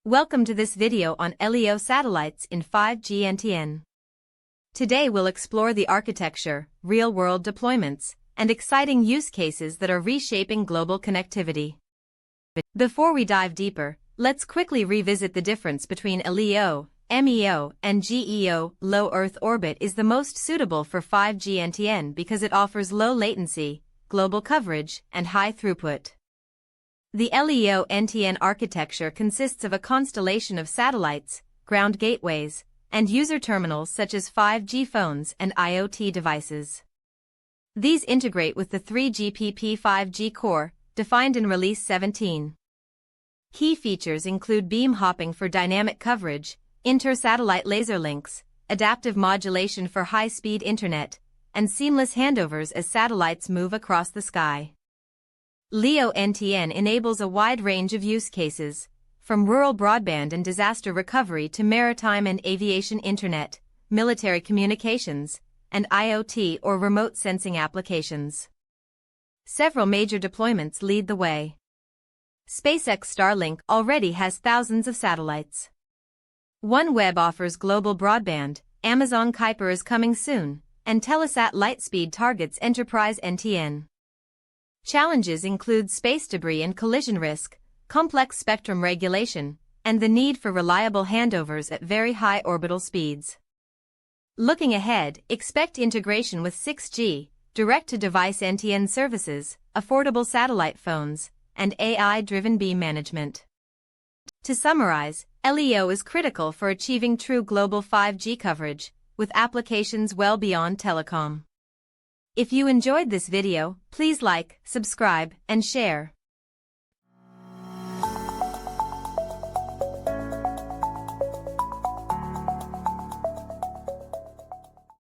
Welcome to this video on LEO satellites in 5G NTN. Today we'll explore the architecture, real-world deployments, and exciting use cases that are reshaping global connectivity. Before we dive deeper, let's quickly revisit the difference between LEO, MEO, and GEO. Low Earth orbit is the most suitable for 5G NTN because it offers low latency, global coverage, and high throughput. The LEO NTN architecture consists of a constellation of satellites, ground gateways, and user terminals such as 5G phones and IoT devices. These integrate with the 3GPP 5G core, defined in Release 17. Key features include beam hopping for dynamic coverage, inter-satellite laser links, adaptive modulation for high-speed internet, and seamless handovers as satellites move across the sky. LEO NTN enables a wide range of use cases, from rural broadband and disaster recovery to maritime and aviation internet, military communications, and IoT or remote sensing applications. Several major deployments lead the way. SpaceX Starlink already has thousands of satellites. OneWeb offers global broadband, Amazon Kuiper is coming soon, and Telesat Lightspeed targets enterprise NTN. Challenges include space debris and collision risk, complex spectrum regulation, and the need for reliable handovers at very high orbital speeds. Looking ahead, expect integration with 6G, direct-to-device NTN services, affordable satellite phones, and AI-driven beam management. To summarize, LEO is critical for achieving true global 5G coverage, with applications well beyond telecom. If you enjoyed this video, please like, subscribe, and share.